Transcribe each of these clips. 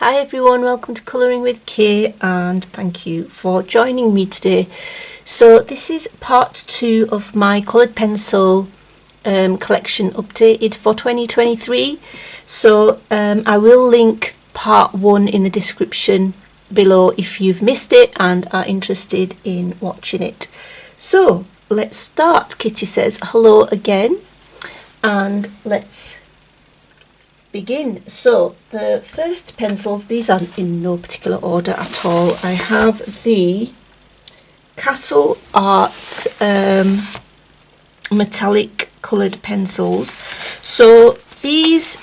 Hi everyone, welcome to Colouring with Kay and thank you for joining me today. So this is part 2 of my coloured pencil collection updated for 2023. So I will link part 1 in the description below if you've missed it and are interested in watching it. So let's start. Kitty says hello again and let's begin. So the first pencils, these are in no particular order at all. I have the Castle Arts metallic coloured pencils. So these,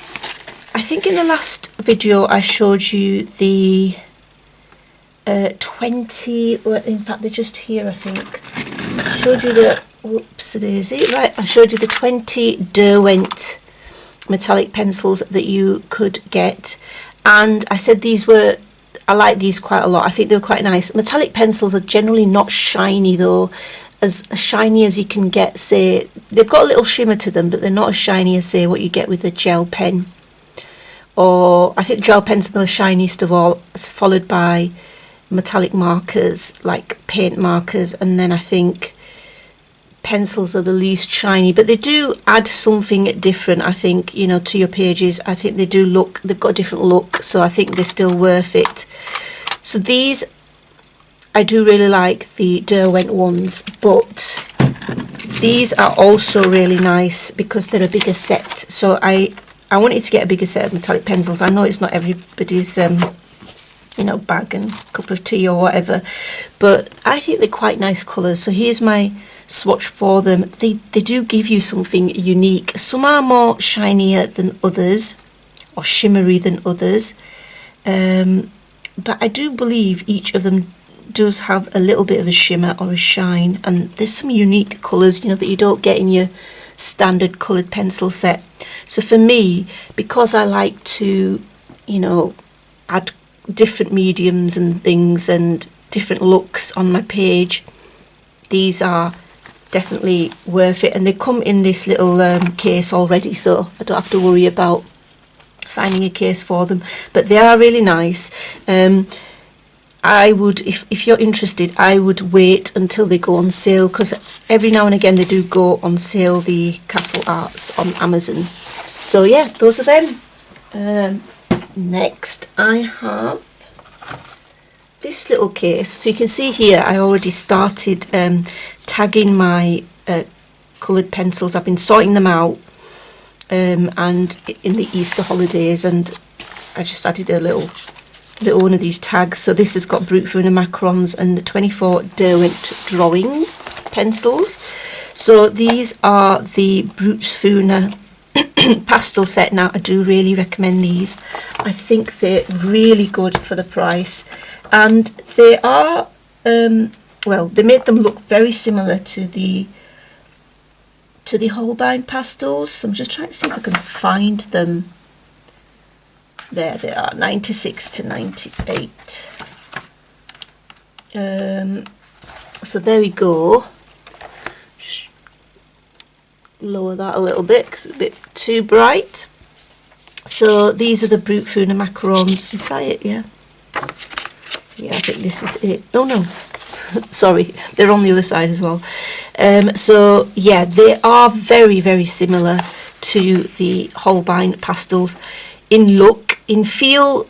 I think in the last video I showed you the 20, in fact they're just here, I think. I showed you the, whoops daisy, right, I showed you the 20 Derwent metallic pencils that you could get, and I said these were, I like these quite a lot. I think they were quite nice. Metallic pencils are generally not shiny though, as shiny as you can get. Say they've got a little shimmer to them, but they're not as shiny as say what you get with a gel pen, or I think gel pens are the shiniest of all, followed by metallic markers like paint markers, and then I think pencils are the least shiny, but they do add something different, I think, you know, to your pages. I think they do look, they've got a different look, so I think they're still worth it. So these, I do really like the Derwent ones, but these are also really nice because they're a bigger set. So I wanted to get a bigger set of metallic pencils. I know it's not everybody's you know, bag and cup of tea or whatever, but I think they're quite nice colours. So here's my swatch for them. They do give you something unique. Some are more shinier than others, or shimmery than others, but I do believe each of them does have a little bit of a shimmer or a shine, and there's some unique colours, you know, that you don't get in your standard coloured pencil set. So for me, because I like to, you know, add different mediums and things and different looks on my page, these are definitely worth it, and they come in this little case already, so I don't have to worry about finding a case for them, but they are really nice. I would, if you're interested, I would wait until they go on sale, because every now and again they do go on sale, the Castle Arts on Amazon. So yeah, those are them. Next I have this little case. So you can see here I already started tagging my coloured pencils. I've been sorting them out and in the Easter holidays, and I just added a little one of these tags. So this has got Brute Forna Macarons and the 24 Derwent drawing pencils. So these are the Brute Forna pastel set. Now I do really recommend these. I think they're really good for the price, and they are well, they made them look very similar to the Holbein pastels. So I'm just trying to see if I can find them. There they are, 96 to 98. So there we go. Just lower that a little bit because it's a bit too bright. So these are the Brute Forna Macarons. Is that it? Yeah. Yeah, I think this is it. Oh no, sorry, they're on the other side as well. So yeah, they are very, very similar to the Holbein pastels in look, in feel,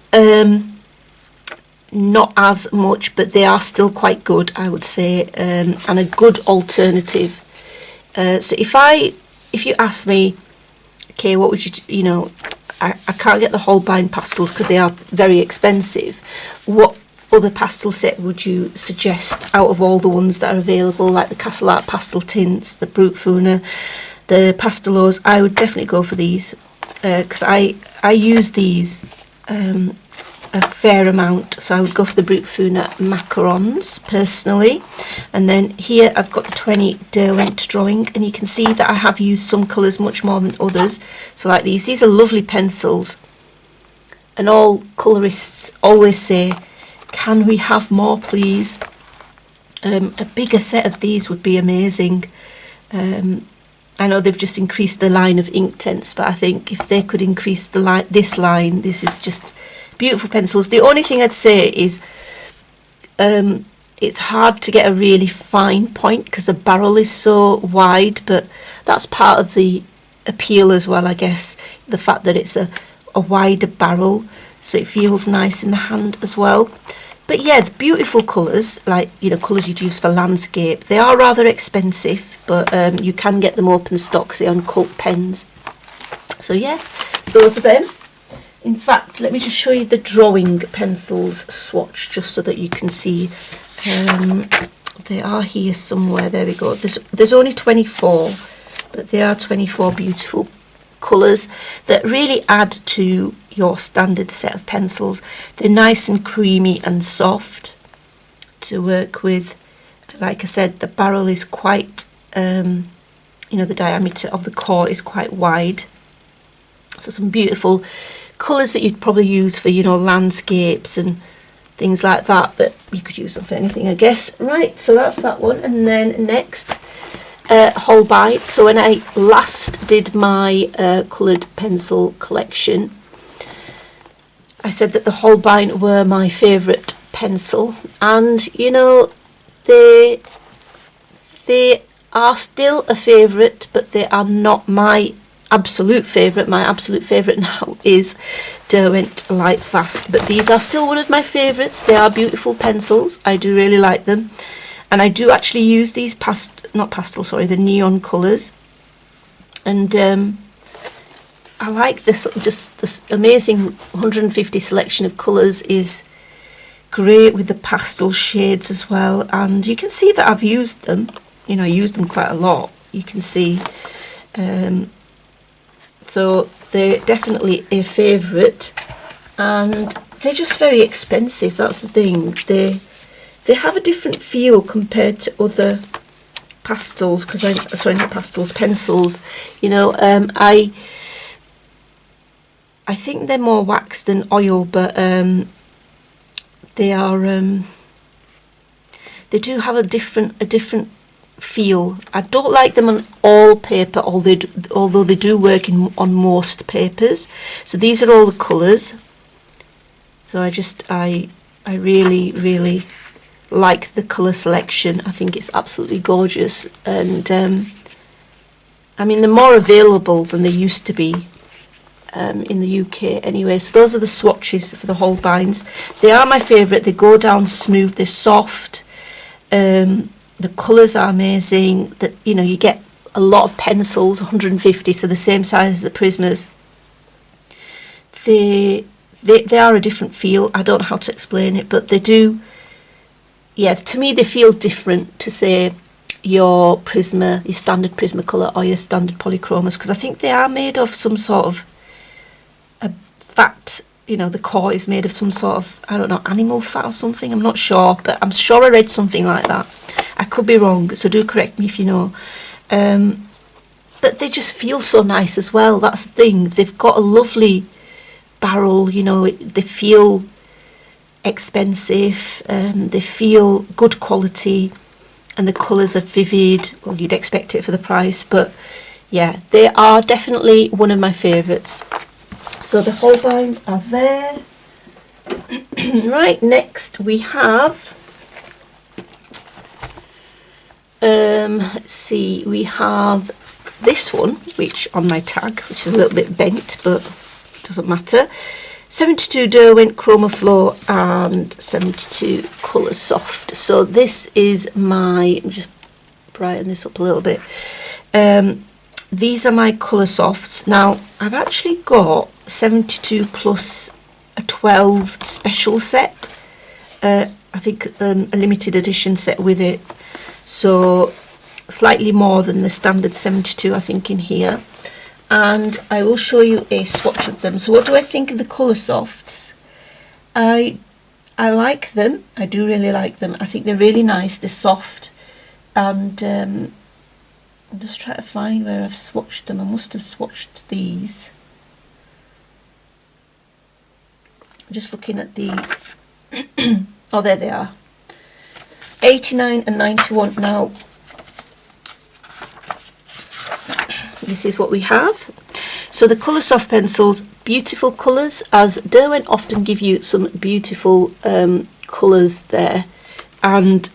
not as much, but they are still quite good, I would say, and a good alternative. So if you ask me, okay, what would you know, I can't get the Holbein pastels because they are very expensive. What other pastel set would you suggest out of all the ones that are available, like the Castle Art pastel tints, the Brute Forna, the Pastelos? I would definitely go for these because I use these a fair amount, so I would go for the Brute Forna Macarons personally. And then here I've got the 20 Derwent drawing, and you can see that I have used some colours much more than others. So like these are lovely pencils, and all colourists always say, can we have more please? A bigger set of these would be amazing. I know they've just increased the line of Inktense, but I think if they could increase the this line, this is just beautiful pencils. The only thing I'd say is it's hard to get a really fine point because the barrel is so wide, but that's part of the appeal as well, I guess, the fact that it's a wider barrel, so it feels nice in the hand as well. But yeah, the beautiful colours, like, you know, colours you'd use for landscape. They are rather expensive, but you can get them open stock, say on Cult Pens. So yeah, those are them. In fact, let me just show you the drawing pencils swatch, just so that you can see. They are here somewhere. There we go. There's only 24, but they are 24 beautiful colours that really add to your standard set of pencils. They're nice and creamy and soft to work with. Like I said, the barrel is quite, you know, the diameter of the core is quite wide. So some beautiful colours that you'd probably use for, you know, landscapes and things like that, but you could use them for anything, I guess. Right, so that's that one. And then next, Holbein. So when I last did my coloured pencil collection, I said that the Holbein were my favourite pencil, and you know, they are still a favourite, but they are not my absolute favourite. My absolute favourite now is Derwent Lightfast, but these are still one of my favourites. They are beautiful pencils. I do really like them, and I do actually use these the neon colours, and I like this. Just this amazing 150 selection of colours is great with the pastel shades as well, and you can see that I've used them. You know, I use them quite a lot. You can see. So they're definitely a favourite, and they're just very expensive. That's the thing. They have a different feel compared to other pastels, pencils. You know, I think they're more wax than oil, but they are. They do have a different feel. I don't like them on all paper, although they do work on most papers. So these are all the colours. So I really like the colour selection. I think it's absolutely gorgeous, and I mean, they're more available than they used to be in the UK anyway. So those are the swatches for the Holbeins. They are my favourite. They go down smooth, they're soft. The colours are amazing. That, you know, you get a lot of pencils, 150, so the same size as the Prismas. They are a different feel. I don't know how to explain it, but they do. Yeah, to me they feel different to, say, your Prisma, your standard Prismacolor or your standard Polychromas, because I think they are made of some sort of a fat. You know, the core is made of some sort of, I don't know, animal fat or something. I'm not sure, but I'm sure I read something like that. I could be wrong, so do correct me if you know. But they just feel so nice as well. That's the thing. They've got a lovely barrel, you know. They feel expensive. They feel good quality, and the colours are vivid. Well, you'd expect it for the price, but yeah, they are definitely one of my favourites. So the Holbeins are there. Right, next we have, let's see, we have this one, which on my tag, which is a little bit bent, but doesn't matter. 72 Derwent Chroma Flow and 72 Colour Soft. So this is my, let me just brighten this up a little bit. These are my Colour Softs. Now, I've actually got 72 plus a 12 special set. I think a limited edition set with it. So, slightly more than the standard 72, I think, in here. And I will show you a swatch of them. So, what do I think of the Colour Softs? I like them. I do really like them. I think they're really nice. They're soft. And I'm just trying to find where I've swatched them. I must have swatched these. I'm just looking at the... oh, there they are. 89 and 91. Now, this is what we have. So the Colour Soft pencils, beautiful colours, as Derwent often give you some beautiful colours there, and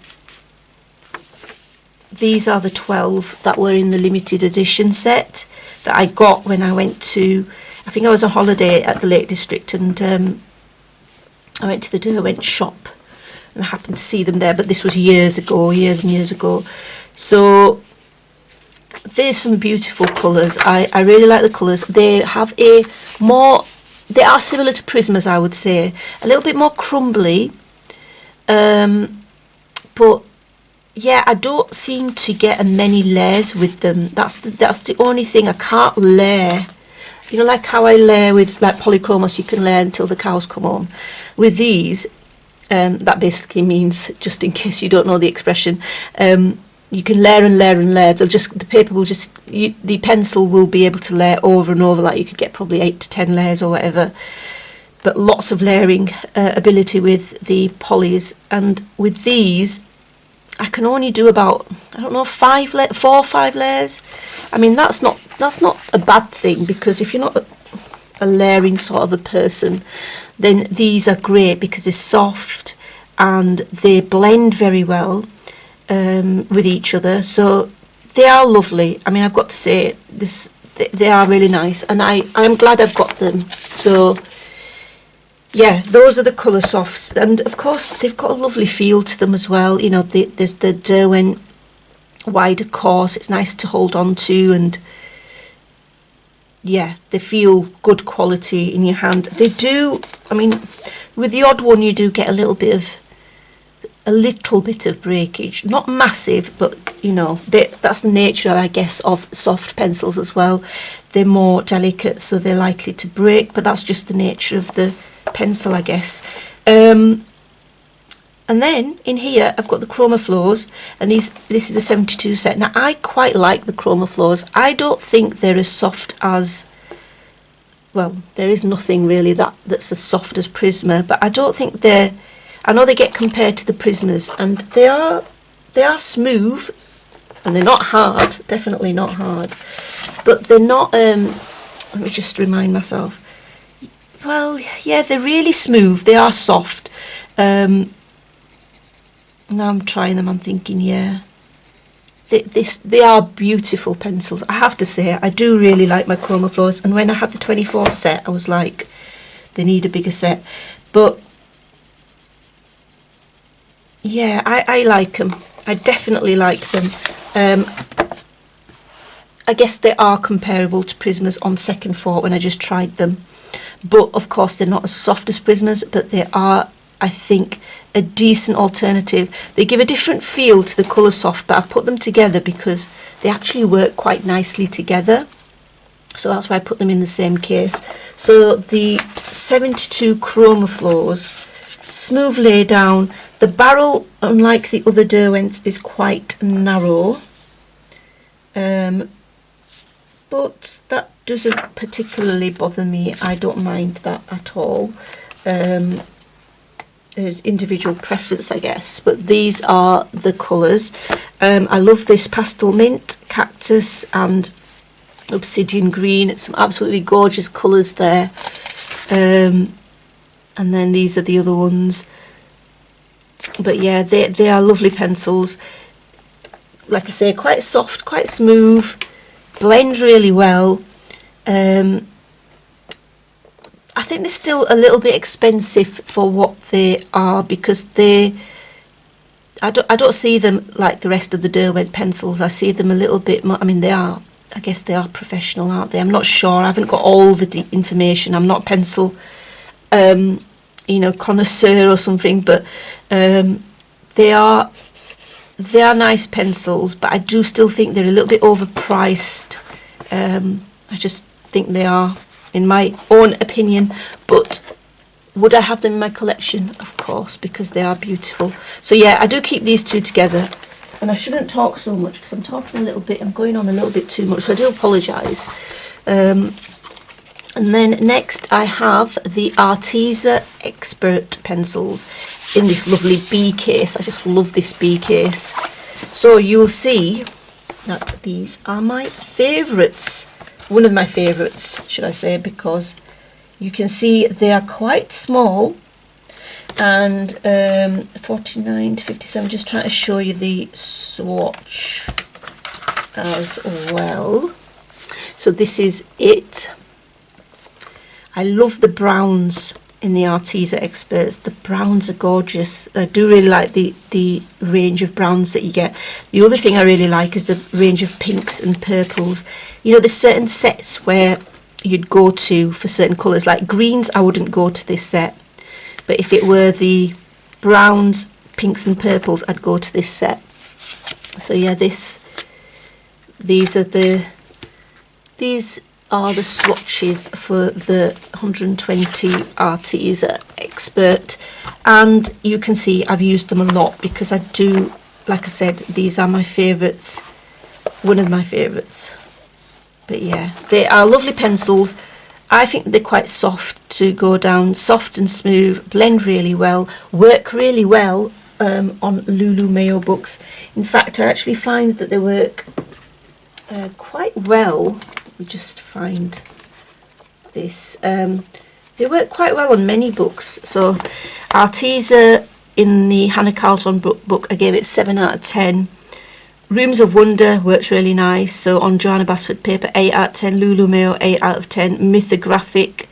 these are the 12 that were in the limited edition set that I got when I went to, I think I was on holiday at the Lake District, and I went to the Derwent shop and I happened to see them there, but this was years and years ago. So there's some beautiful colours. I really like the colours. They have they are similar to Prismas, I would say, a little bit more crumbly, but yeah, I don't seem to get many layers with them. That's the only thing. I can't layer, you know, like how I layer with like Polychromos, you can layer until the cows come home. With these, that basically means, just in case you don't know the expression, you can layer and layer and layer. The pencil will be able to layer over and over. Like you could get probably 8 to 10 layers or whatever. But lots of layering ability with the polys, and with these, I can only do about, I don't know, 4 or 5 layers. I mean, that's not a bad thing, because if you're not a layering sort of a person, then these are great because they're soft and they blend very well with each other. So they are lovely. I mean, I've got to say, they are really nice, and I'm glad I've got them. So yeah, those are the colour softs, and of course they've got a lovely feel to them as well. You know, there's the Derwent wider course. It's nice to hold on to, and yeah, they feel good quality in your hand. They do. I mean, with the odd one, you do get a little bit of breakage. Not massive, but you know, that's the nature, I guess, of soft pencils as well. They're more delicate, so they're likely to break, but that's just the nature of the pencil, I guess. And then in here I've got the Chromaflows, and this is a 72 set. Now I quite like the Chromaflows. I don't think they're as soft as, well, there is nothing really that's as soft as Prisma, but I don't think I know they get compared to the Prismas, and they are smooth, and they're not hard, definitely not hard, but they're not, let me just remind myself. Well, yeah, they're really smooth. They are soft. Now I'm trying them. I'm thinking, yeah, they are beautiful pencils. I have to say, I do really like my Chromaflows. And when I had the 24 set, I was like, they need a bigger set. But yeah, I like them. I definitely like them. I guess they are comparable to Prismas on second thought when I just tried them. But of course they're not as soft as Prismas, but they are, I think, a decent alternative. They give a different feel to the Coloursoft, but I've put them together because they actually work quite nicely together. So that's why I put them in the same case. So the 72 Chromaflows, smooth lay down. The barrel, unlike the other Derwents, is quite narrow. But that doesn't particularly bother me. I don't mind that at all. Individual preference, I guess. But these are the colours. I love this pastel mint, cactus and obsidian green. It's some absolutely gorgeous colours there. And then these are the other ones. But yeah, they are lovely pencils. Like I say, quite soft, quite smooth, blend really well. I think they're still a little bit expensive for what they are, because I don't see them like the rest of the Derwent pencils. I see them a little bit more. I mean, I guess they are professional, aren't they? I'm not sure. I haven't got all the information. I'm not a pencil connoisseur or something, but they are nice pencils, but I do still think they're a little bit overpriced. I just think they are, in my own opinion. But would I have them in my collection? Of course, because they are beautiful. So yeah, I do keep these two together. And I shouldn't talk so much because I'm talking a little bit, I'm going on a little bit too much, so I do apologise. And then next I have the Arteza Expert pencils in this lovely B case. I just love this B case. So you'll see that these are my favourites. One of my favourites, should I say, because You can see they are quite small, and 49 to 57. Just trying to show you the swatch as well. So this is it. I love the browns in the Arteza Experts. The browns are gorgeous. I do really like the range of browns that you get. The other thing I really like is the range of pinks and purples. You know, there's certain sets where you'd go to for certain colours, like greens. I wouldn't go to this set, but if it were the browns, pinks and purples, I'd go to this set. So yeah, these are the swatches for the 120 Arteza Expert, and you can see I've used them a lot because I do, like I said, these are my favourites, one of my favourites. But yeah, they are lovely pencils. I think they're quite soft to go down, soft and smooth, blend really well, work really well on Lulu Mayo books. In fact, I actually find that they work quite well. Let me just find this. They work quite well on many books. So Arteza, in the Hannah Carlton book, I gave it 7 out of 10. Rooms of Wonder works really nice. So on Johanna Basford paper, 8 out of 10. Lulu Mayo, 8 out of 10. Mythographic,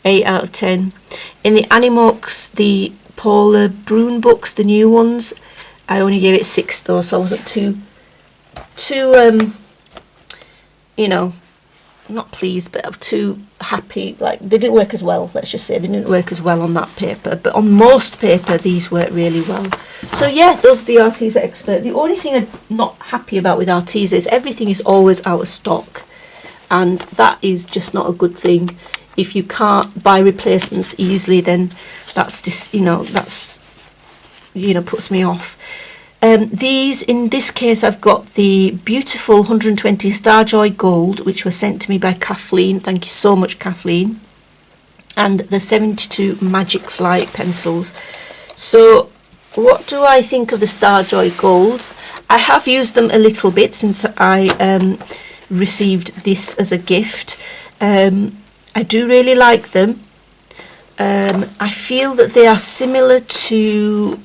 8 out of 10. In the Animox, the Paula Brune books, the new ones, I only gave it 6 though, so I wasn't too you know, not pleased, but I'm too happy. Like, they didn't work as well, let's just say. They didn't work as well on that paper, but on most paper these work really well. So yeah, those are the Arteza Expert. The only thing I'm not happy about with Arteza is everything is always out of stock, and that is just not a good thing. If you can't buy replacements easily, then that's just, that's, puts me off. These, in this case, I've got the beautiful 120 Starjoy Gold, which was sent to me by Kathleen. Thank you so much, Kathleen. And the 72 Magic Flight pencils. So what do I think of the Starjoy Golds? I have used them a little bit since I received this as a gift. I do really like them. I feel that they are similar to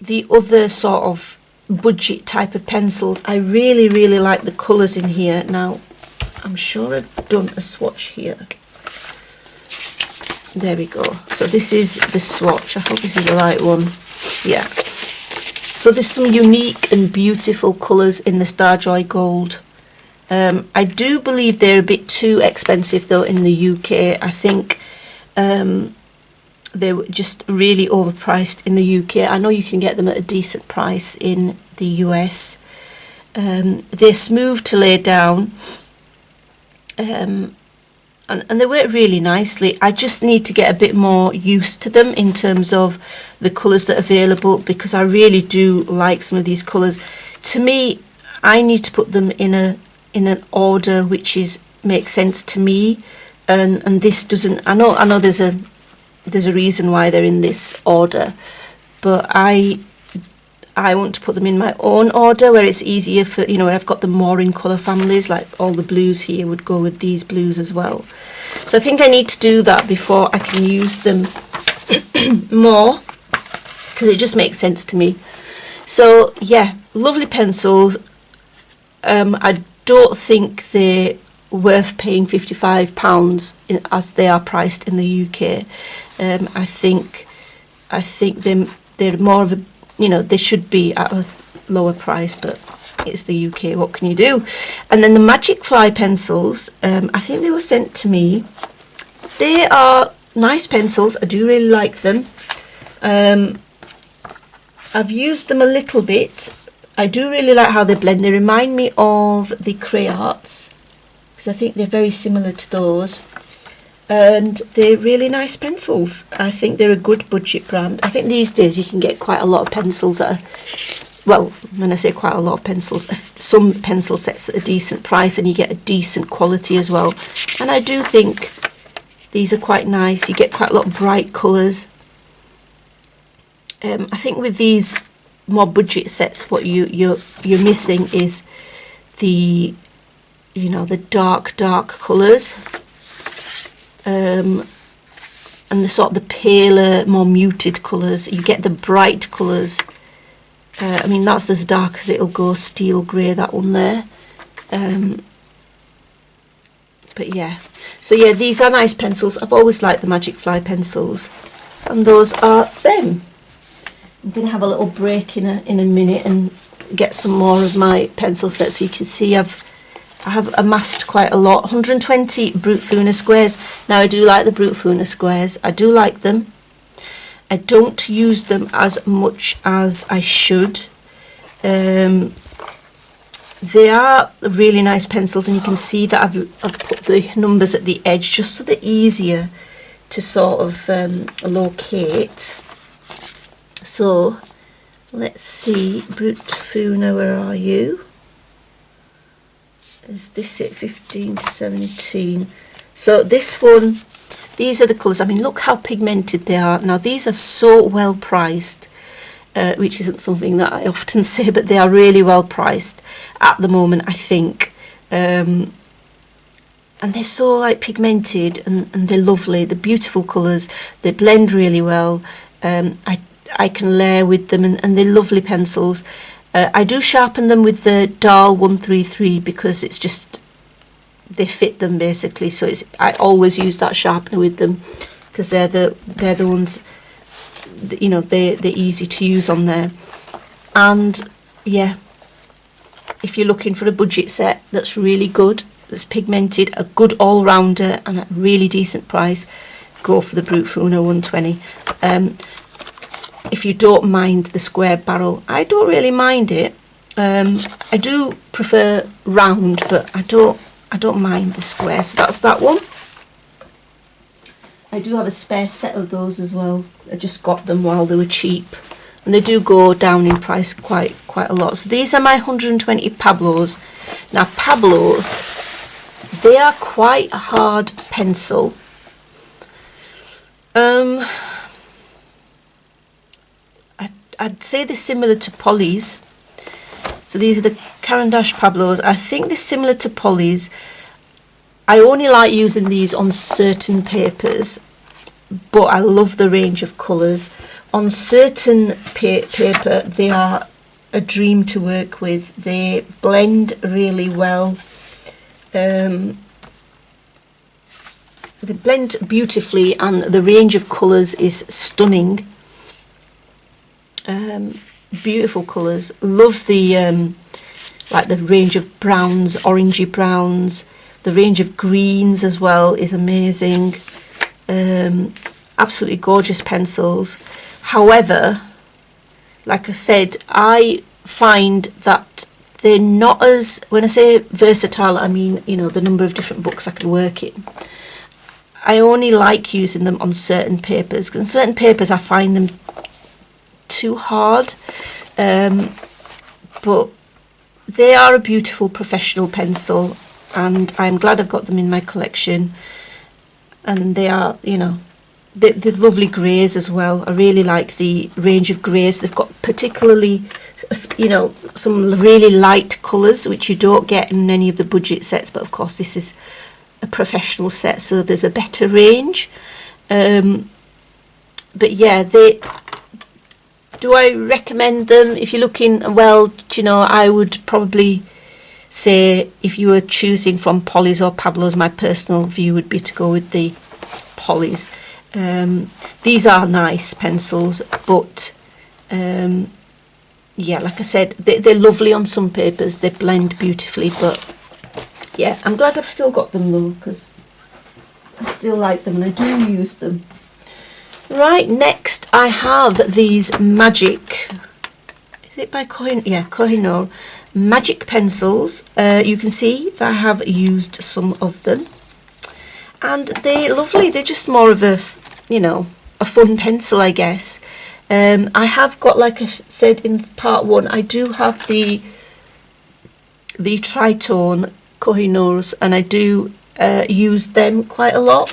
the other sort of budget type of pencils. I really, really like the colours in here. Now, I'm sure I've done a swatch here. There we go. So this is the swatch. I hope this is the right one. Yeah. So there's some unique and beautiful colours in the Starjoy Gold. I do believe they're a bit too expensive though in the UK. I think they were just really overpriced in the UK. I know you can get them at a decent price in the US. They're smooth to lay down, and they work really nicely. I just need to get a bit more used to them in terms of the colours that are available, because I really do like some of these colours. To me, I need to put them in an order which makes sense to me, and this doesn't. I know there's a reason why they're in this order, but I want to put them in my own order where it's easier for, where I've got them more in colour families, like all the blues here would go with these blues as well. So I think I need to do that before I can use them more, because it just makes sense to me. So yeah, lovely pencils. I don't think they're worth paying £55 as they are priced in the UK. I think they're more of a, they should be at a lower price, but it's the UK, what can you do? And then the Magic Fly pencils, I think they were sent to me. They are nice pencils. I do really like them. I've used them a little bit. I do really like how they blend. They remind me of the Crayarts, because I think they're very similar to those, and they're really nice pencils. I think they're a good budget brand. I think these days you can get quite a lot of pencils at well, when I say quite a lot of pencils, some pencil sets at a decent price, and you get a decent quality as well. And I do think these are quite nice. You get quite a lot of bright colours. I think with these more budget sets, what you're missing is the you know, the dark colours, and the sort of the paler, more muted colours. You get the bright colours. I mean, that's as dark as it'll go, steel grey, that one there. But yeah, so yeah, these are nice pencils. I've always liked the Magic Fly pencils, and those are them. I'm going to have a little break in a minute and get some more of my pencil set. So you can see I have amassed quite a lot. 120 Brute Funa squares. Now I do like the Brute Funa squares. I do like them. I don't use them as much as I should. They are really nice pencils, and you can see that I've put the numbers at the edge just so they're easier to sort of locate. So let's see, Brute Funa, where are you? Is this it? 15 to 17. So this one, these are the colours. I mean, look how pigmented they are. Now these are so well priced. Which isn't something that I often say, but they are really well priced at the moment, I think. And they're so like pigmented, and they're lovely. They're beautiful colours. They blend really well. I can layer with them, and they're lovely pencils. I do sharpen them with the Dahl 133 because it's just, they fit them basically. So I always use that sharpener with them because they're the ones, you know, they're easy to use on there. And yeah, if you're looking for a budget set that's really good, that's pigmented, a good all-rounder and at a really decent price, go for the Brute Funa 120. If you don't mind the square barrel, I don't really mind it. I do prefer round, but I don't mind the square. So that's that one. I do have a spare set of those as well. I just got them while they were cheap, and they do go down in price quite a lot. So these are my 120 Pablos. Now Pablos, they are quite a hard pencil. I'd say they're similar to Polly's. So these are the Caran d'Ache Pablos. I think they're similar to Polly's. I only like using these on certain papers, but I love the range of colours. On certain paper, they are a dream to work with. They blend really well. They blend beautifully, and the range of colours is stunning. Beautiful colours. Love the like the range of browns, orangey browns. The range of greens as well is amazing. Absolutely gorgeous pencils. However, like I said, I find that they're not as, when I say versatile, I mean, you know, the number of different books I can work in. I only like using them on certain papers. On certain papers I find them too hard, but they are a beautiful professional pencil, and I'm glad I've got them in my collection. And they are, you know, they're lovely greys as well. I really like the range of greys. They've got particularly, you know, some really light colours which you don't get in any of the budget sets, but of course this is a professional set, so there's a better range. But yeah, do I recommend them? If you're looking, well, you know, I would probably say if you were choosing from Polly's or Pablo's, my personal view would be to go with the Polly's. These are nice pencils, but yeah, like I said, they're lovely on some papers. They blend beautifully, but yeah, I'm glad I've still got them though, because I still like them and I do use them. Right, next I have these Magic, is it by Kohinoor? Yeah, Kohinoor Magic pencils. You can see that I have used some of them, and they're lovely. They're just more of a, you know, a fun pencil, I guess. I have got, like I said in part one, I do have the Tritone Kohinoors, and I do use them quite a lot.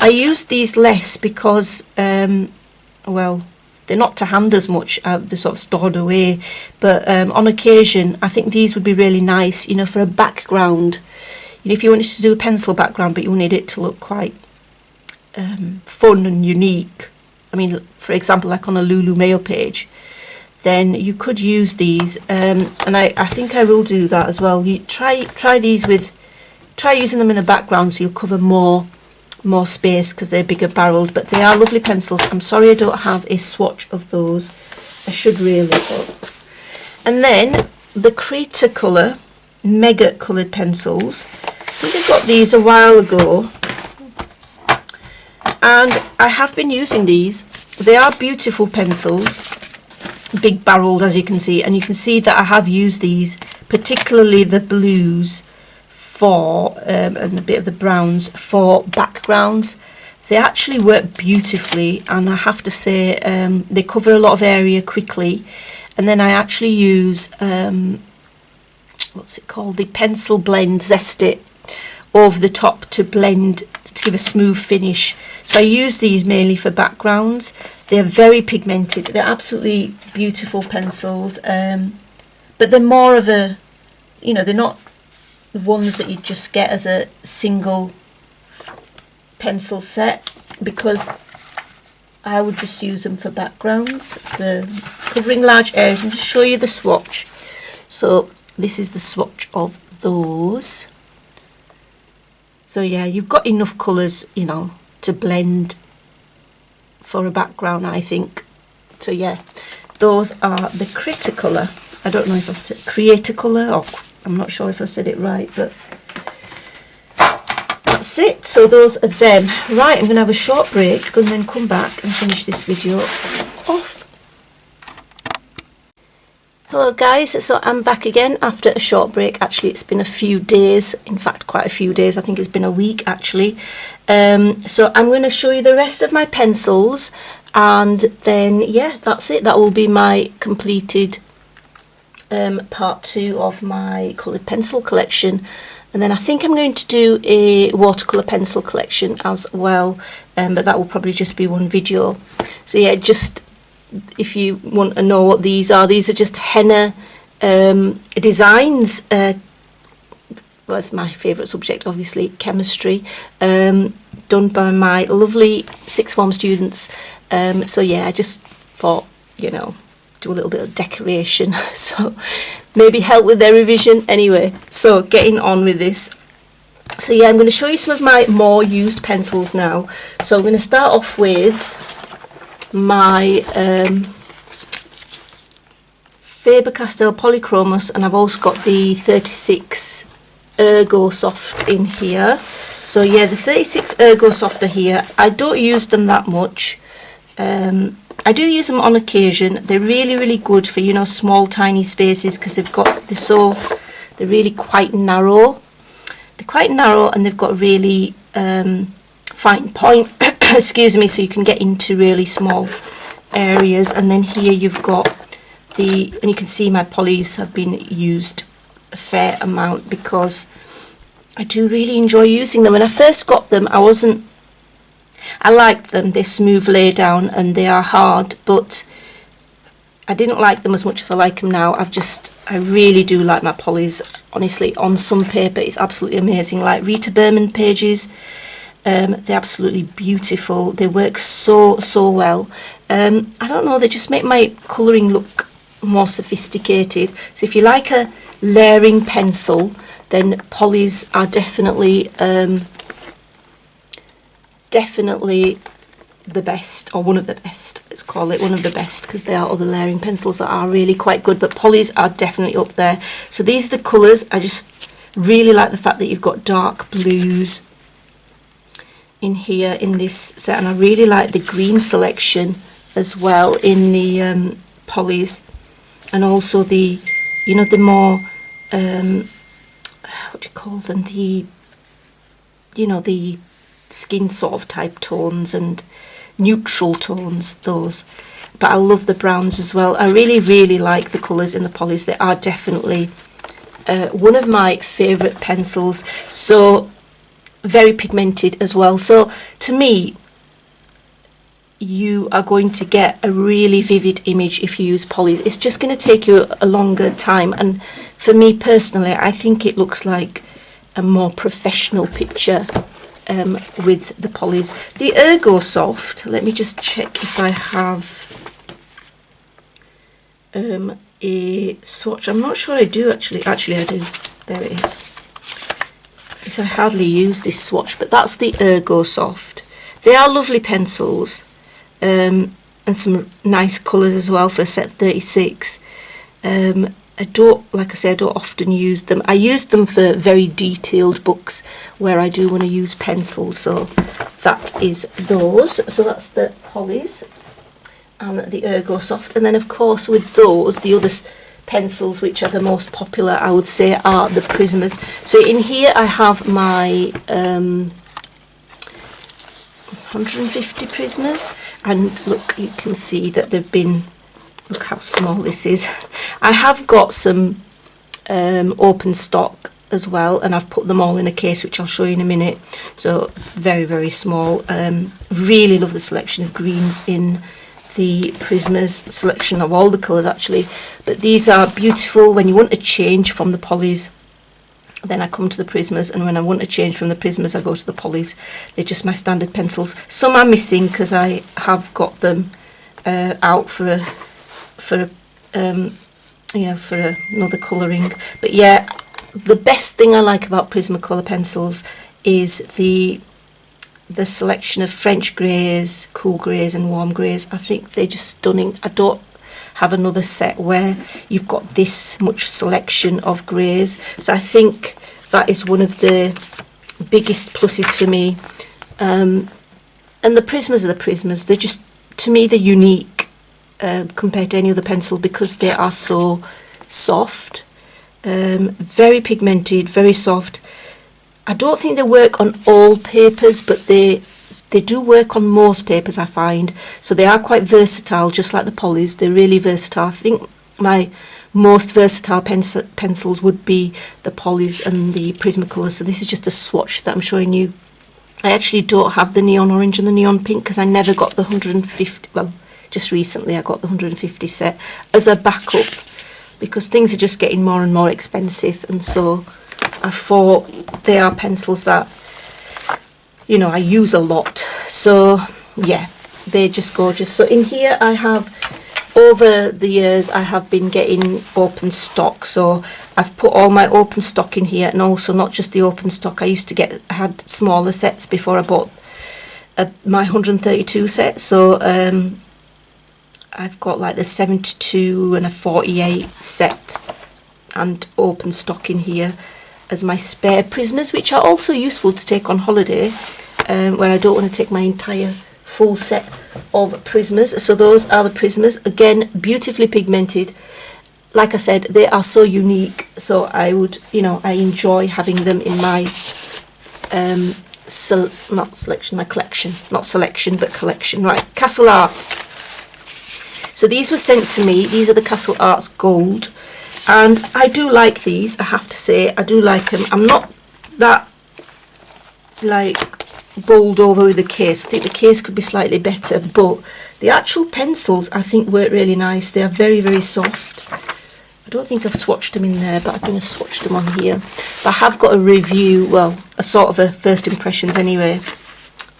I use these less because, well, they're not to hand as much, they're sort of stored away, but on occasion I think these would be really nice, you know, for a background. You know, if you wanted to do a pencil background but you wanted it to look quite fun and unique, I mean, for example, like on a Lulu Mail page, then you could use these, and I think I will do that as well. You try using them in the background so you'll cover more space because they're bigger barreled, but they are lovely pencils. I'm sorry I don't have a swatch of those. I should really. And then the Cretacolor Mega Coloured pencils. I think I got these a while ago, and I have been using these. They are beautiful pencils, big barreled as you can see, and you can see that I have used these, particularly the blues for and a bit of the browns for backgrounds. They actually work beautifully, and I have to say they cover a lot of area quickly. And then I actually use what's it called, the pencil blend Zest-it over the top to blend, to give a smooth finish. So I use these mainly for backgrounds. They're very pigmented, they're absolutely beautiful pencils, but they're more of a, you know, they're not the ones that you just get as a single pencil set, because I would just use them for backgrounds, for covering large areas. And just show you the swatch. So this is the swatch of those. So yeah, you've got enough colours, you know, to blend for a background, I think. So yeah, those are the Cretacolor. I don't know if I've said Creator-Colour, or I'm not sure if I said it right, but that's it. So those are them. Right, I'm going to have a short break and then come back and finish this video off. Hello guys, so I'm back again after a short break. Actually, it's been a few days, in fact quite a few days. I think it's been a week actually. So I'm going to show you the rest of my pencils, and then yeah, that's it. That will be my completed part 2 of my coloured pencil collection. And then I think I'm going to do a watercolour pencil collection as well, but that will probably just be one video. So yeah, just if you want to know what these are just henna designs. Well, it's my favourite subject, obviously, chemistry, done by my lovely sixth form students. So yeah, I just thought, you know, do a little bit of decoration, so maybe help with their revision. Anyway, so getting on with this. So yeah, I'm going to show you some of my more used pencils now. So I'm going to start off with my Faber-Castell Polychromos, and I've also got the 36 Ergo Soft in here. So yeah, the 36 Ergo Soft are here. I don't use them that much. I do use them on occasion. They're really good for, you know, small tiny spaces, because they're really quite narrow. They're quite narrow, and they've got really fine point excuse me, so you can get into really small areas. And then here you've got and you can see my polys have been used a fair amount, because I do really enjoy using them. When I first got them, I liked them. They're smooth lay down and they are hard, but I didn't like them as much as I like them now. I really do like my polys. Honestly, on some paper it's absolutely amazing. Like Rita Berman pages, they're absolutely beautiful. They work so well. I don't know, they just make my colouring look more sophisticated. So if you like a layering pencil, then polys are definitely the best, or one of the best. Let's call it one of the best, because there are other layering pencils that are really quite good, but polys are definitely up there. So these are the colours. I just really like the fact that you've got dark blues in here in this set, and I really like the green selection as well in the polys, and also the, you know, the more what do you call them, the, you know, the skin sort of type tones and neutral tones, those. But I love the browns as well. I really like the colours in the polys. They are definitely one of my favourite pencils. So very pigmented as well. So to me, you are going to get a really vivid image if you use polys. It's just going to take you a longer time, and for me personally, I think it looks like a more professional picture with the polys. The Ergosoft, let me just check if I have a swatch. I'm not sure I do actually. Actually I do. There it is. Because I hardly use this swatch, but that's the Ergosoft. They are lovely pencils, and some nice colours as well for a set 36. I don't, like I say, I don't often use them. I use them for very detailed books where I do want to use pencils, so that is those. So that's the polys and the Ergosoft. And then of course with those, the other pencils which are the most popular, I would say, are the Prismas. So in here I have my 150 Prismas, and look, you can see that they've been, look how small this is. I have got some open stock as well, and I've put them all in a case which I'll show you in a minute. So very, very small. Really love the selection of greens in the Prismas, selection of all the colours actually, but these are beautiful. When you want to change from the polys, then I come to the Prismas, and when I want to change from the Prismas, I go to the polys. They're just my standard pencils. Some are missing because I have got them out for another colouring. But yeah, the best thing I like about Prismacolor pencils is the selection of French greys, cool greys and warm greys. I think they're just stunning. I don't have another set where you've got this much selection of greys, so I think that is one of the biggest pluses for me. And the Prismas are the Prismas. They're just, to me, they're unique compared to any other pencil because they are so soft, very pigmented, very soft. I don't think they work on all papers, but they do work on most papers, I find. So they are quite versatile, just like the polys. They're really versatile. I think my most versatile pencils would be the polys and the Prismacolor. So this is just a swatch that I'm showing you. I actually don't have the neon orange and the neon pink because I never got the 150, well, just recently I got the 150 set as a backup because things are just getting more and more expensive, and so I thought they are pencils that, you know, I use a lot. So yeah, they're just gorgeous. So in here I have, over the years I have been getting open stock, so I've put all my open stock in here, and also not just the open stock. I had smaller sets before I bought my 132 set, so I've got like the 72 and a 48 set and open stock in here as my spare Prismas, which are also useful to take on holiday where I don't want to take my entire full set of Prismas. So those are the Prismas, again beautifully pigmented. Like I said, they are so unique, so I would, you know, I enjoy having them in my my collection, not selection but collection. Right, Castle Arts. So these were sent to me. These are the Castle Arts Gold, and I do like these, I have to say. I do like them. I'm not that like bowled over with the case. I think the case could be slightly better, but the actual pencils I think work really nice. They are very, very soft. I don't think I've swatched them in there, but I think I've swatched them on here. But I have got a review, well, a sort of a first impressions anyway.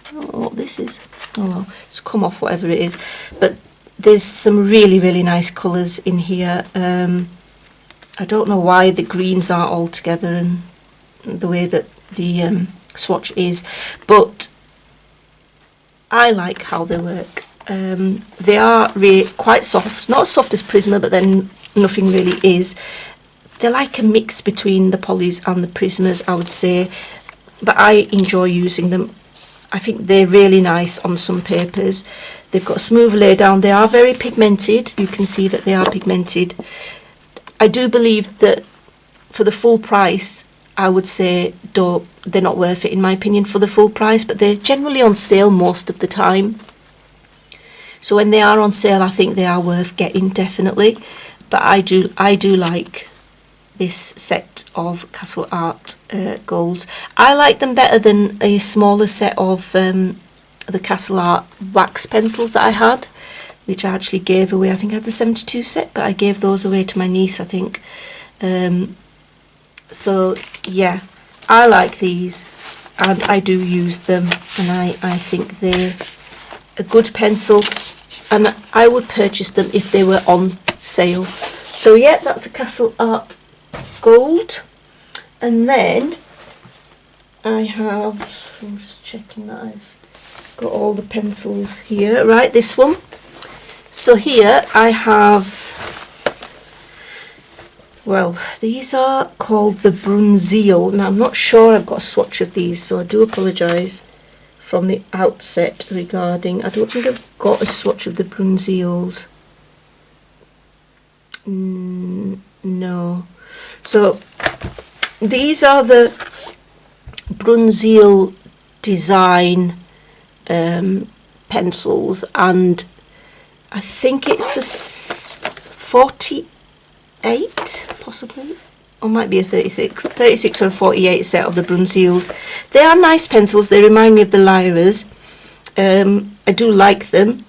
I don't know what this is. Oh well, it's come off, whatever it is. But there's some really, really nice colours in here. I don't know why the greens aren't all together and the way that the swatch is, but I like how they work. They are really quite soft, not as soft as Prisma, but then nothing really is. They're like a mix between the polys and the Prismas, I would say, but I enjoy using them. I think they're really nice on some papers. They've got a smooth lay down. They are very pigmented. You can see that they are pigmented. I do believe that for the full price, I would say they're not worth it in my opinion for the full price, but they're generally on sale most of the time. So when they are on sale, I think they are worth getting, definitely. But I do like this set of Castle Art Golds. I like them better than a smaller set of the Castle Art wax pencils that I had, which I actually gave away. I think I had the 72 set, but I gave those away to my niece, I think. So yeah, I like these, and I do use them, and I think they're a good pencil, and I would purchase them if they were on sale. So yeah, that's the Castle Art Gold. And then I have, I'm just checking that I've got all the pencils here, right, this one. So here I have, well, these are called the Bruynzeel. Now I'm not sure I've got a swatch of these, so I do apologise from the outset regarding, I don't think I've got a swatch of the Bruynzeels. No. So these are the Bruynzeel design pencils, and I think it's a 48 possibly, or might be a 36 or a 48 set of the Bruynzeels. They are nice pencils, they remind me of the Lyras. I do like them.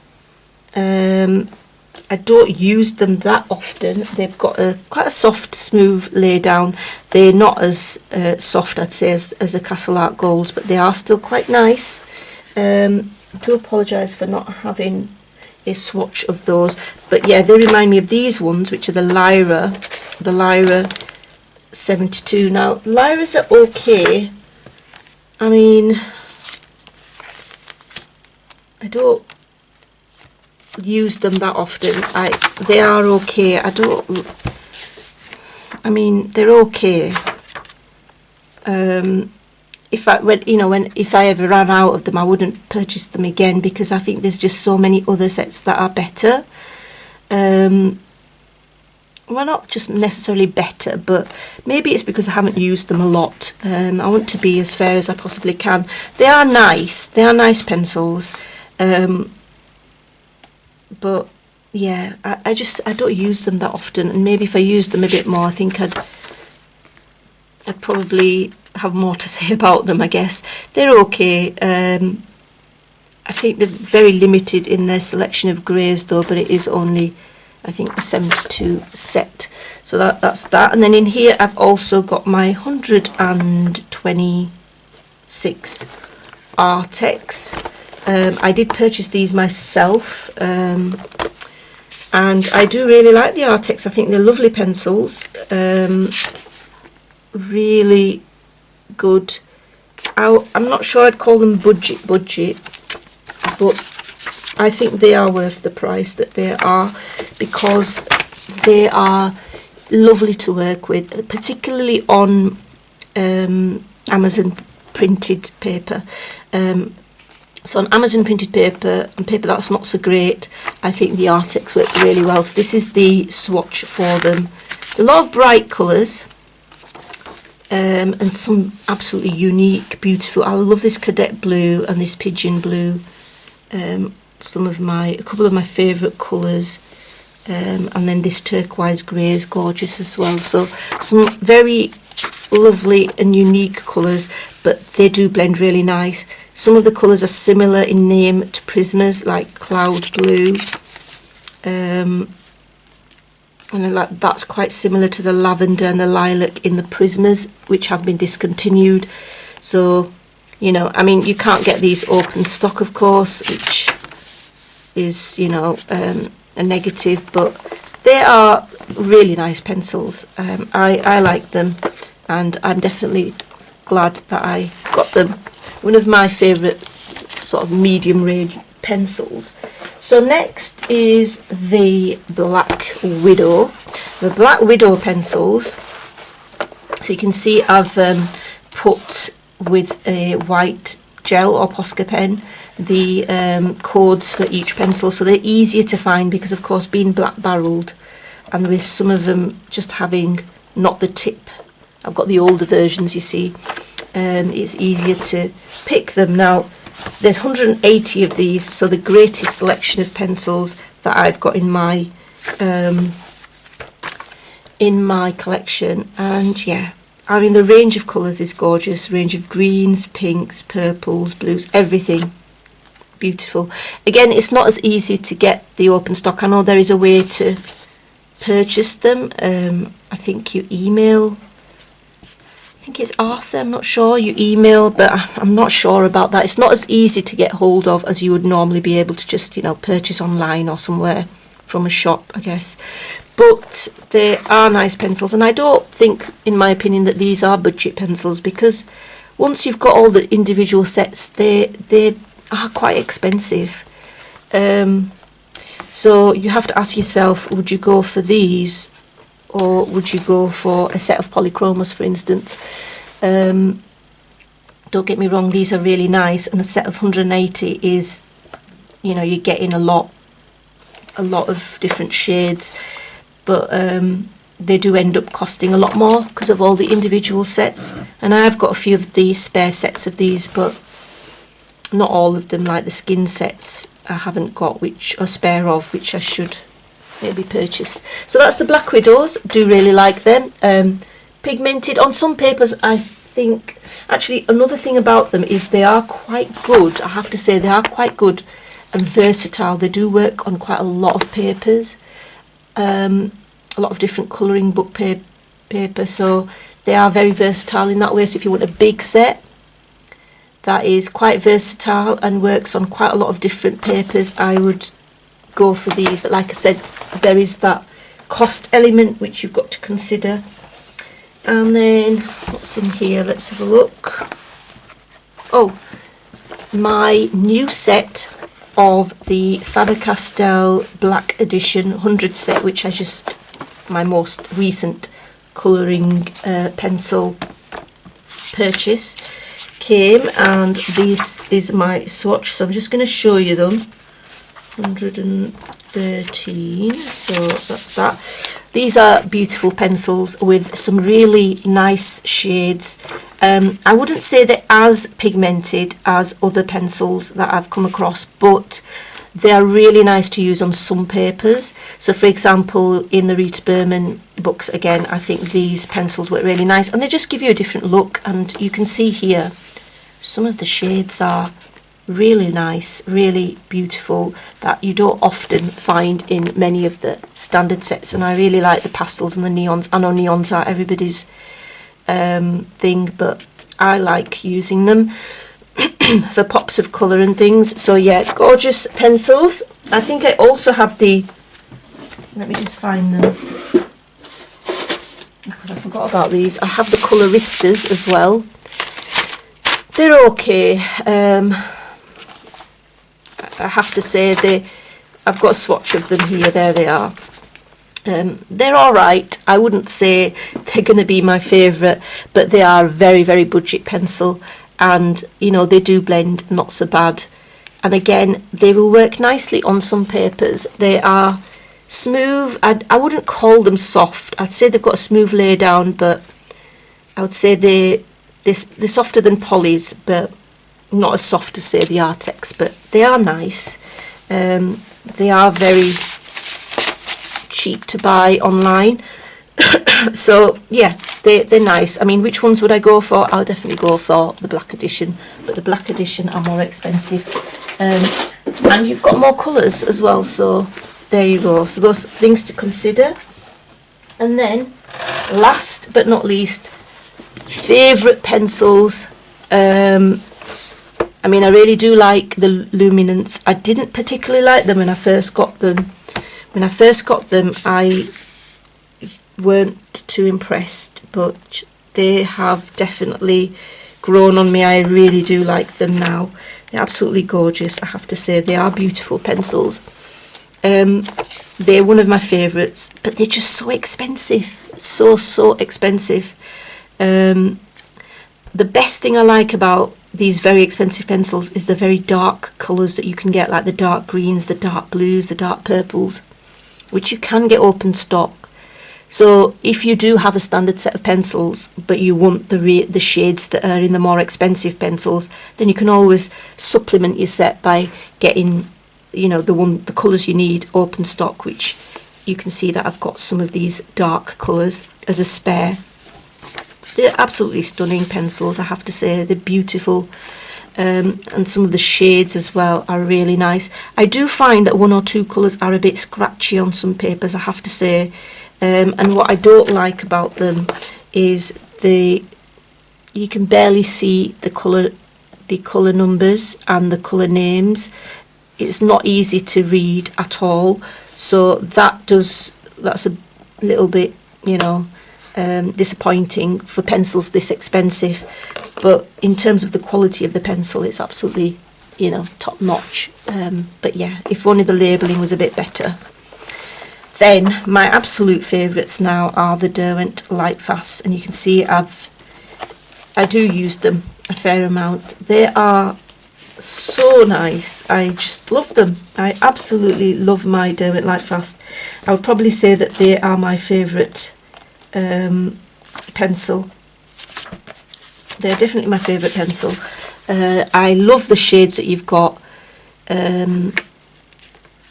I don't use them that often. They've got quite a soft, smooth lay down. They're not as soft, I'd say, as the Castle Art Golds, but they are still quite nice. I do apologise for not having a swatch of those, but yeah, they remind me of these ones, which are the Lyra 72. Now, Lyras are okay. I mean, I don't use them that often. They are okay. I mean, they're okay. If I ever ran out of them, I wouldn't purchase them again, because I think there's just so many other sets that are better. Well, not just necessarily better, but maybe it's because I haven't used them a lot. I want to be as fair as I possibly can. They are nice. They are nice pencils. But yeah, I don't use them that often, and maybe if I used them a bit more, I think I'd probably have more to say about them, I guess. They're okay. I think they're very limited in their selection of greys though, but it is only, I think, a 72 set. So that's that. And then in here I've also got my 126 Artex. I did purchase these myself, and I do really like the Artex. I think they're lovely pencils, really good. I'm not sure I'd call them budget, but I think they are worth the price that they are, because they are lovely to work with, particularly on Amazon printed paper. So on Amazon printed paper and paper that's not so great, I think the Artex work really well. So this is the swatch for them. A lot of bright colours, and some absolutely unique, beautiful. I love this cadet blue and this pigeon blue. A couple of my favourite colours, and then this turquoise grey is gorgeous as well. So some very lovely and unique colours, but they do blend really nice. Some of the colours are similar in name to Prismas, like Cloud Blue, and that's quite similar to the lavender and the lilac in the Prismas, which have been discontinued. So, you know, I mean, you can't get these open stock, of course, which is, you know, a negative, but they are really nice pencils. I like them, and I'm definitely glad that I got them. One of my favourite sort of medium range pencils. So next is the Black Widow. The Black Widow pencils. So you can see I've put with a white gel or Posca pen the codes for each pencil, so they're easier to find, because of course being black barreled, and with some of them just having not the tip, I've got the older versions, you see, it's easier to pick them. Now there's 180 of these, so the greatest selection of pencils that I've got in my collection. And yeah, I mean, the range of colours is gorgeous, range of greens, pinks, purples, blues, everything. beautiful. Again, it's not as easy to get the open stock. I know there is a way to purchase them. I think you email, I think it's Arthur, I'm not sure, you email, but I'm not sure about that. It's not as easy to get hold of as you would normally be able to just, you know, purchase online or somewhere from a shop, I guess. But they are nice pencils, and I don't think, in my opinion, that these are budget pencils, because once you've got all the individual sets, they are quite expensive. So you have to ask yourself, would you go for these, or would you go for a set of polychromas, for instance? Don't get me wrong, these are really nice, and a set of 180 is, you know, you're getting a lot of different shades, but they do end up costing a lot more because of all the individual sets. And I've got a few of these spare sets of these, but not all of them, like the skin sets I haven't got, which are spare of, which I should maybe purchase. So that's the Black Widows. Do really like them. Pigmented on some papers, I think. Actually, another thing about them is they are quite good. I have to say, they are quite good and versatile. They do work on quite a lot of papers, a lot of different colouring book paper, so they are very versatile in that way. So if you want a big set that is quite versatile and works on quite a lot of different papers, I would go for these. But like I said, there is that cost element which you've got to consider. And then what's in here, let's have a look. Oh, my new set of the Faber-Castell Black Edition 100 set, which I just, my most recent colouring pencil purchase, came, and this is my swatch, so I'm just going to show you them. 113, so that's that. These are beautiful pencils with some really nice shades. I wouldn't say they're as pigmented as other pencils that I've come across, but they are really nice to use on some papers. So for example, in the Rita Berman books, again, I think these pencils were really nice, and they just give you a different look. And you can see here some of the shades are really nice, really beautiful, that you don't often find in many of the standard sets. And I really like the pastels and the neons. I know neons are everybody's thing, but I like using them for pops of colour and things. So yeah, gorgeous pencils. I think I also have the, let me just find them, because I forgot about these. I have the Coloristas as well. They're okay. I have to say, I've got a swatch of them here. There they are. They're all right. I wouldn't say they're going to be my favourite, but they are very, very budget pencil, and you know, they do blend not so bad. And again, they will work nicely on some papers. They are smooth. I wouldn't call them soft. I'd say they've got a smooth lay down, but I would say they're softer than polys, but not as soft as, say, the Artex. But they are nice. They are very cheap to buy online. So yeah, they're nice. I mean, which ones would I go for? I'll definitely go for the Black Edition, but the Black Edition are more expensive. And you've got more colours as well, so there you go. So those things to consider. And then last but not least, favourite pencils. I mean, I really do like the Luminance. I didn't particularly like them when I first got them. When I first got them, I weren't too impressed, but they have definitely grown on me. I really do like them now. They're absolutely gorgeous, I have to say. They are beautiful pencils. They're one of my favourites, but they're just so expensive. So expensive. The best thing I like about these very expensive pencils is the very dark colours that you can get, like the dark greens, the dark blues, the dark purples, which you can get open stock. So if you do have a standard set of pencils, but you want the shades that are in the more expensive pencils, then you can always supplement your set by getting, you know, the colours you need open stock, which you can see that I've got some of these dark colours as a spare. They're absolutely stunning pencils, I have to say. They're beautiful. and some of the shades as well are really nice. I do find that one or two colours are a bit scratchy on some papers, I have to say, and what I don't like about them is you can barely see the colour numbers and the colour names. It's not easy to read at all, so that's a little bit, you know, disappointing for pencils this expensive. But in terms of the quality of the pencil, it's absolutely, you know, top notch. But yeah, if only the labelling was a bit better. Then my absolute favourites now are the Derwent Lightfast, and you can see I do use them a fair amount. They are so nice. I just love them. I absolutely love my Derwent Lightfast. I would probably say that they are my favourite pencil. They're definitely my favourite pencil. I love the shades that you've got.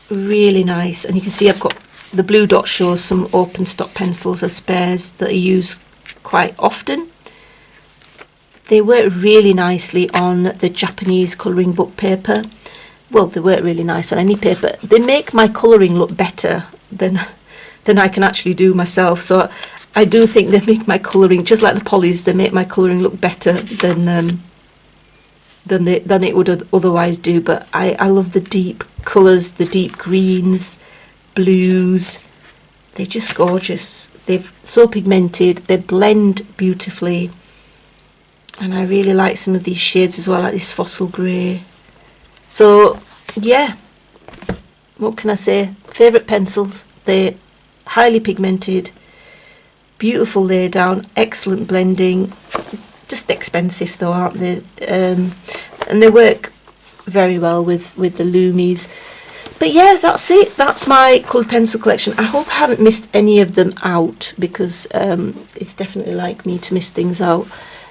Really nice. And you can see I've got the blue dot shows some open stock pencils as spares that I use quite often. They work really nicely on the Japanese colouring book paper. Well, they work really nice on any paper. They make my colouring look better than I can actually do myself. So I do think they make my colouring, just like the polys, they make my colouring look better than it would otherwise do. But I love the deep colours, the deep greens, blues. They're just gorgeous. They're so pigmented. They blend beautifully. And I really like some of these shades as well, like this fossil grey. So yeah, what can I say? Favourite pencils. They're highly pigmented, beautiful lay down, excellent blending, just expensive though, aren't they? And they work very well with the Lumis. But yeah, that's it. That's my coloured pencil collection. I hope I haven't missed any of them out, because it's definitely like me to miss things out.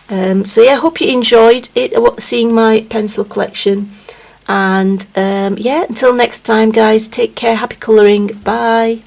So yeah, I hope you enjoyed it, seeing my pencil collection. And yeah, until next time guys, take care, happy colouring, bye.